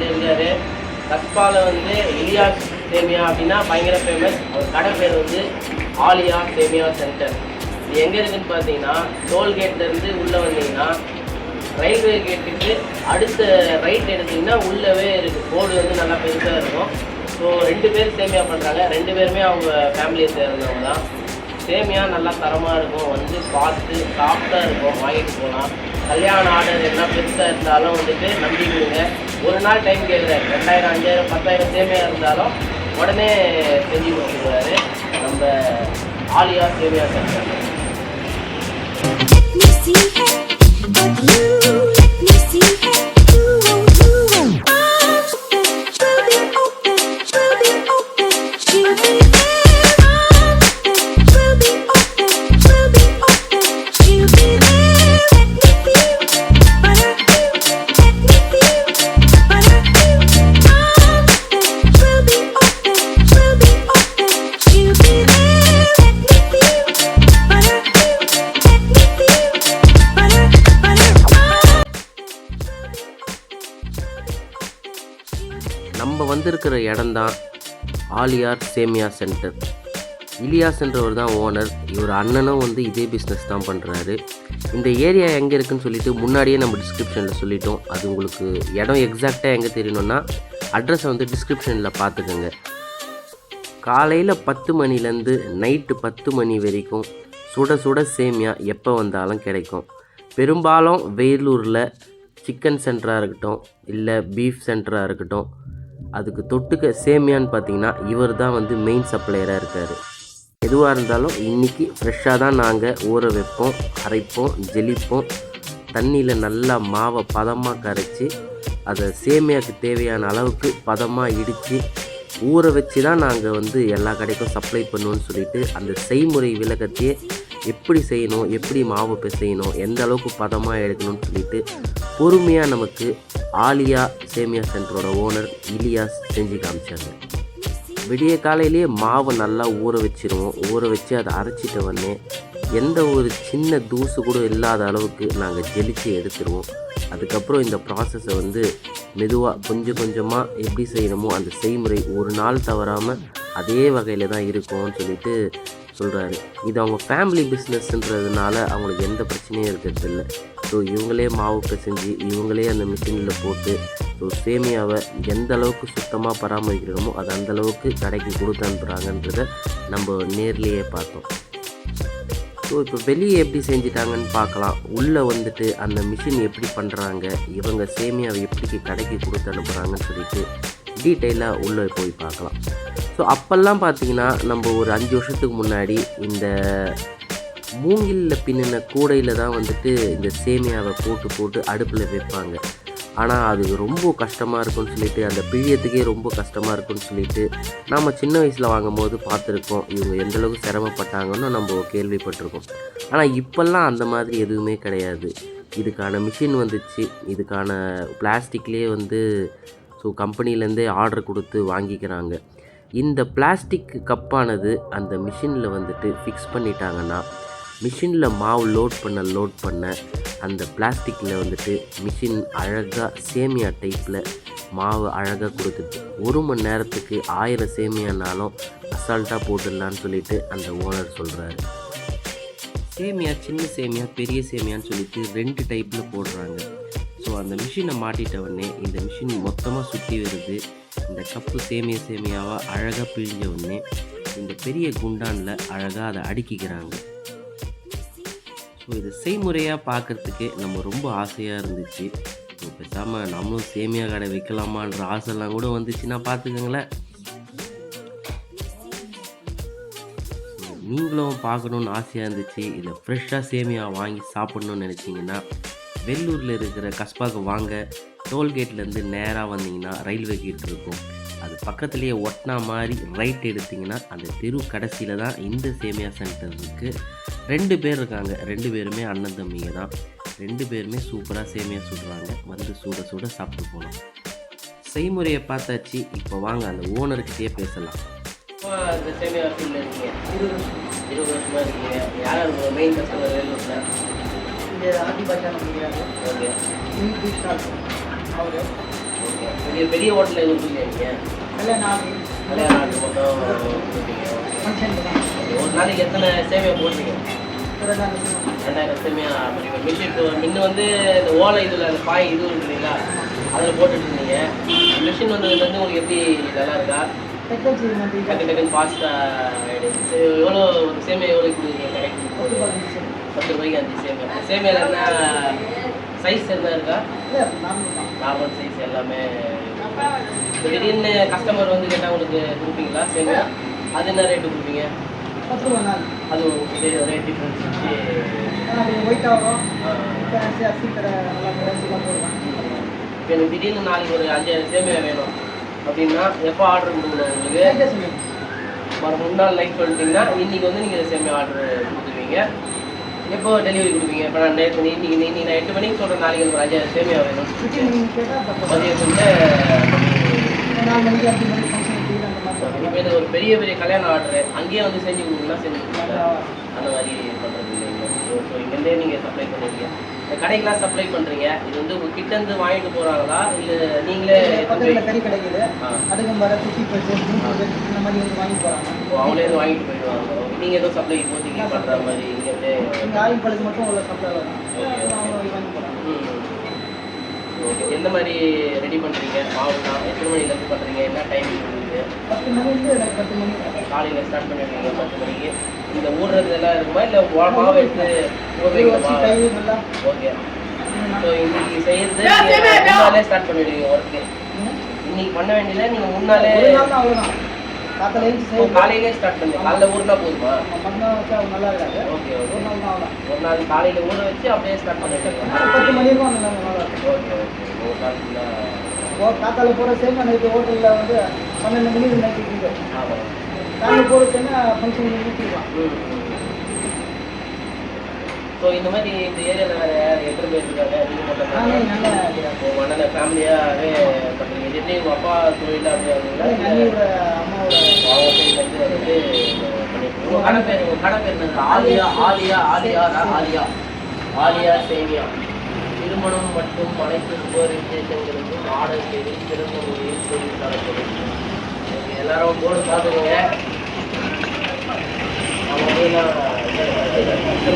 இருக்காரு. கஸ்பாவில் வந்து இலியாஸ் சேமியா அப்படின்னா பயங்கர ஃபேமஸ். அவர் கடை பேர் வந்து ஆலியா சேமியா சென்டர். இது எங்கே இருக்குதுன்னு பார்த்தீங்கன்னா டோல்கேட்லேருந்து உள்ளே வந்தீங்கன்னா ரயில்வே கேட்டுக்கு அடுத்த ரைட் எடுத்திங்கன்னா உள்ளவே இருக்குது. போர்டு வந்து நல்லா பெருசாக இருக்கும். ஸோ 2 பேர் சேமியா பண்ணுறாங்க. 2 பேருமே அவங்க ஃபேமிலியை சேர்ந்தவங்க தான். சேமியா நல்லா தரமாக இருக்கும். வந்து பார்த்து சாஃப்டாக இருக்கும், வாங்கிட்டு போகலாம். கல்யாண ஆர்டர் எல்லாம் பெருசாக இருந்தாலும் வந்துட்டு நம்பிக்கைங்க. ஒரு நாள் டைம் கேட்குறாரு. 2000, 5000, 10,000 சேமியா இருந்தாலும் உடனே செஞ்சு கொடுத்துருவாரு நம்ம ஆலியா சேமியா சென்டர். நம்ம வந்திருக்கிற இடம்தான் ஆலியார் சேமியா சென்டர். இலியாஸ்ன்றவர் தான் ஓனர். இவர் அண்ணனும் வந்து இதே பிஸ்னஸ் தான் பண்ணுறாரு. இந்த ஏரியா எங்கே இருக்குதுன்னு சொல்லிட்டு முன்னாடியே நம்ம டிஸ்கிரிப்ஷனில் சொல்லிட்டோம். அது உங்களுக்கு இடம் எக்ஸாக்டாக எங்கே தெரியணுன்னா அட்ரஸை வந்து டிஸ்கிரிப்ஷனில் பார்த்துக்கோங்க. காலையில் 10 மணிலேருந்து நைட்டு 10 மணி வரைக்கும் சுட சுட சேமியா எப்போ வந்தாலும் கிடைக்கும். பெரும்பாலும் வேலூரில் சிக்கன் சென்டராக இருக்கட்டும், இல்லை பீஃப் சென்டராக இருக்கட்டும், அதுக்கு தொட்டுக்க சேமியான்னு பார்த்தீங்கன்னா இவர் தான் வந்து மெயின் சப்ளையராக இருக்கார். எதுவாக இருந்தாலும் இன்றைக்கி ஃப்ரெஷ்ஷாக தான் நாங்கள் ஊற வைப்போம், அரைப்போம், ஜெலிப்போம். தண்ணியில் நல்லா மாவை பதமாக கரைச்சி அதை சேமியாவுக்கு தேவையான அளவுக்கு பதமாக இடித்து ஊற வச்சு தான் நாங்கள் வந்து எல்லா கடைக்கும் சப்ளை பண்ணுவோன்னு சொல்லிட்டு அந்த செய்முறை விளக்கத்தையே எப்படி செய்யணும், எப்படி மாவு பிசையணும், எந்த அளவுக்கு பதமாக எடுக்கணும்னு சொல்லிட்டு பொறுமையாக நமக்கு ஆலியா சேமியா சென்டரோட ஓனர் இலியாஸ் செஞ்சு காமிச்சாங்க. விடிய காலையிலேயே மாவை நல்லா ஊற வச்சிருவோம். ஊற வச்சு அதை அரைச்சிட்ட உடனே எந்த ஒரு சின்ன தூசு கூட இல்லாத அளவுக்கு நாங்கள் ஜெலிச்சு எடுத்துருவோம். அதுக்கப்புறம் இந்த ப்ராசஸை வந்து மெதுவாக கொஞ்சம் கொஞ்சமாக எப்படி செய்யணுமோ அந்த செய்முறை ஒரு நாள் தவறாமல் அதே வகையில் தான் இருக்கும்னு சொல்லிட்டு சொல்கிறாரு. இது அவங்க ஃபேமிலி பிஸ்னஸ்ன்றதுனால அவங்களுக்கு எந்த பிரச்சனையும் இருக்கிறது இல்லை. ஸோ இவங்களே மாவு பிசைஞ்சு இவங்களே அந்த மிஷினில் போட்டு ஸோ சேமியாவை எந்த அளவுக்கு சுத்தமாக பராமரிக்கிறோமோ அது அந்தளவுக்கு கடைக்கு கொடுத்து அனுப்புகிறாங்கன்றதை நம்ம நேர்லேயே பார்த்தோம். ஸோ இப்போ வெளியே எப்படி செஞ்சிட்டாங்கன்னு பார்க்கலாம். உள்ளே வந்துட்டு அந்த மிஷின் எப்படி பண்ணுறாங்க, இவங்க சேமியாவை எப்படி கடைக்கு கொடுத்து அனுப்புகிறாங்கன்னு சொல்லிட்டு டீட்டெயிலாக உள்ளே போய் பார்க்கலாம். ஸோ அப்போல்லாம் பார்த்தீங்கன்னா நம்ம ஒரு 5 வருஷத்துக்கு முன்னாடி இந்த மூங்கிலில் பின்னின கூடையில் தான் வந்துட்டு இந்த சேமியாவை போட்டு அடுப்பில் வைப்பாங்க. ஆனால் அது ரொம்ப கஷ்டமாக இருக்குன்னு சொல்லிட்டு அந்த பிழியத்துக்கே ரொம்ப கஷ்டமாக இருக்குன்னு சொல்லிட்டு நம்ம சின்ன வயசில் வாங்கும்போது பார்த்துருக்கோம். இவங்க எந்தளவுக்கு சிரமப்பட்டாங்கன்னு நம்ம கேள்விப்பட்டிருக்கோம். ஆனால் இப்போல்லாம் அந்த மாதிரி எதுவுமே கிடையாது. இதுக்கான மிஷின் வந்துச்சு. இதுக்கான பிளாஸ்டிக்லேயே வந்து ஸோ கம்பெனிலேருந்தே ஆர்டர் கொடுத்து வாங்கிக்கிறாங்க. இந்த பிளாஸ்டிக் கப்பானது அந்த மிஷினில் வந்துட்டு ஃபிக்ஸ் பண்ணிட்டாங்கன்னா மிஷினில் மாவு லோட் பண்ண அந்த பிளாஸ்டிக்கில் வந்துட்டு மிஷின் அழகாக சேமியா டைப்பில் மாவு அழகாக கொடுத்துட்டு 1 மணி நேரத்துக்கு 1000 சேமியானாலும் அசால்ட்டாக போட்டுடலான்னு சொல்லிட்டு அந்த ஓனர் சொல்கிறாரு. சேமியா சின்ன சேமியா பெரிய சேமியான்னு சொல்லிட்டு 2 டைப்பில் போடுறாங்க. ஸோ அந்த மிஷினை மாட்டிட்ட உடனே இந்த மிஷின் மொத்தமாக சுற்றி வருது. இந்த கப்பு சேமியாவாக அழகாக பிழிஞ்ச உடனே இந்த பெரிய குண்டானில் அழகாக அதை அடுக்கிக்கிறாங்க. ஸோ இது செய்முறையாக பார்க்குறதுக்கே நம்ம ரொம்ப ஆசையாக இருந்துச்சு. ஸோ பேசாமல் நம்மளும் சேமியா கடை வைக்கலாமான்ற ஆசைலாம் கூட வந்துச்சுன்னா பார்த்துக்கங்களேன். நீங்களும் பார்க்கணுன்னு ஆசையாக இருந்துச்சு, இல்லை ஃப்ரெஷ்ஷாக சேமியா வாங்கி சாப்பிட்ணுன்னு நினச்சிங்கன்னா வெள்ளூரில் இருக்கிற கஸ்பாக்கு வாங்க. டோல்கேட்லேருந்து நேராக வந்தீங்கன்னா ரயில்வே கேட் இருக்கும். அது பக்கத்துலேயே ஒட்டினா மாதிரி ரைட் எடுத்திங்கன்னா அந்த தெரு கடைசியில் தான் இந்த சேமியா சென்டர் இருக்குது. 2 பேர் இருக்காங்க. 2 பேருமே அண்ணன் தம்பிங்க தான். 2 பேருமே சூப்பராக சேமியா சுடுறாங்க. வந்து சுட சாப்பிட்டு போகலாம். செய்முறையை பார்த்தாச்சு. இப்போ வாங்க அந்த ஓனர்கிட்டயே பேசலாம். இந்த சேமியா ஃபீல்டில் இருக்கீங்க, 20 வருஷமாக இருக்கீங்க. யார் மெயின் கஸ்டமர் வேலூரில்? இங்கே ஆதி பாஷா முடியாது. ஓகே அவர் ஓகே. பெரிய பெரிய ஹோட்டலில் எதுவும் கொடுக்கலையா நீங்கள்? கல்யாண ஆர்டர் மட்டும் கொடுப்பீங்க. ஒரு நாளைக்கு எத்தனை சேவையை போடுறீங்க? 2000 சேவையா பண்ணுவீங்க. மிஷின் முன்ன வந்து இந்த ஓலை இதில் அந்த பாய் இது இருக்குங்களா அதில் போட்டுட்டு இருந்தீங்க. மிஷின் வந்ததுலேருந்து உங்களுக்கு எப்படி நல்லா இருக்கா? டக்கு டக்குன்னு ஃபாஸ்ட்டாக ஆகிடுச்சு. எவ்வளோ ஒரு சேமியா எவ்வளோ கொடுக்குறீங்க கடைக்கு? 10 ரூபாய்க்கு 5 சேமியா. சேமியாவில் என்ன சைஸ் என்ன இருக்கா? நார்மல் சைஸ் எல்லாமே. திடீர்னு கஸ்டமர் வந்து கேட்டால் உங்களுக்கு கொடுப்பீங்களா சேமியா? அது என்ன ரேட்டு கொடுப்பீங்க? அது ரேட் டிஃப்ரென்ஸ் வச்சு இப்போ எனக்கு திடீர்னு நாளைக்கு ஒரு 5000 சேமியா வேணும் அப்படின்னா எப்போ ஆர்டர் கொடுக்கணும் உங்களுக்கு? ஒரு 3 நாள் லைட் சொல்லிட்டீங்கன்னா இன்றைக்கி வந்து நீங்கள் சேமியா ஆர்டர் கொடுத்துருவீங்க. எப்போ டெலிவரி கொடுப்பீங்க? இப்போ நான் நேற்று இன்னைக்கு நான் 8 மணிக்கு சொல்கிறேன், நாளைக்கு ஒரு 5000 சேமியா வேணும். மதியத்துக்கு இப்போ இது ஒரு பெரிய பெரிய கல்யாண ஆர்டரு அங்கேயே வந்து செஞ்சு கொடுங்கன்னா செஞ்சு கொடுங்க. அந்த மாதிரி பண்ணுறது இல்லைங்க. ஸோ இங்கேருந்தே நீங்கள் சப்ளை பண்ணுறீங்க. இந்த கடைக்கெலாம் சப்ளை பண்ணுறீங்க. இது வந்து உங்கள் கிட்டேருந்து வாங்கிட்டு போகிறாங்களா இல்லை நீங்களே? கறி கிடைக்குது, அதுக்கும் வர குட்டி பச்சு இந்த மாதிரி வந்து வாங்கி போகிறாங்க. அவங்களே வந்து வாங்கிட்டு போயிடுவாங்க. நீங்கள் எதுவும் சப்ளை இப்போதைக்கு பண்ணுற மாதிரி இங்கேருந்தே? எங்கள் ஆயில் பழுக்கு மட்டும் உள்ள சப்ளை வரும், அவங்க வாங்கி போகிறாங்க. ஓகே. எந்த மாதிரி ரெடி பண்ணுறீங்க? மாவுனா எத்தனை மணிலேருந்து பண்ணுறீங்க? என்ன டைமிங் உங்களுக்கு? 10 மணிலேருந்து எனக்கு 10 மணி காலையில் ஸ்டார்ட் பண்ணிடுவீங்க 10 மணிக்கு. இந்த ஊறுறது எல்லாம் இருக்குமா இல்லை மாவு எடுத்து ஊறுவீங்களா? ஓகே. ஸோ இன்னைக்கு செய்யறது முன்னாலே ஸ்டார்ட் பண்ணிடுவீங்க ஒர்க்கு. இன்னைக்கு பண்ண வேண்டியதில்லை, நீங்கள் முன்னாலே காலையிலே ஸ்டார்ட் பண்ணி காலைல ஊறுனா போதுமா? நல்லா இருக்காது. Okay okay. ஒரு நாள் காலையில் ஊற வச்சு அப்படியே ஸ்டார்ட் பண்ணிடுவீங்க. 10 மணிக்கும் நல்லா இருக்கும். Okay okay. ஒரு நாள் ஃபுல்லாக காத்தால போகிற சேமா நைட்டு ஹோட்டலில் வந்து 12 மணிக்கு நைட்டு இருக்குது. ஆமாம். காலையில் போகிற சேமா ஃபங்க்ஷன் ஊற்றிக்கலாம். ஸோ இந்த மாதிரி இந்த ஏரியாவில் வேறு எத்தனை பேர் இருக்காங்க? நீங்கள் மட்டும் நல்ல நல்ல ஃபேமிலியாகவே பண்ணுறீங்க. இது எப்படி உங்கள் அப்பா தொழில் அப்படி அம்மாவோட அவங்க சைட்லேருந்து வந்து பண்ணிட்டு உங்கள் கடை பேர் என்னது? ஆலியா சேமியா. திருமணம் மற்றும் அனைத்து சுப விசேஷங்களுக்கும் ஆர்டர் செய்து சிறந்த முறையில் தொழில் தரப்படும். எல்லாரும் போர்டு பார்த்துக்கோங்க. அவங்க வந்து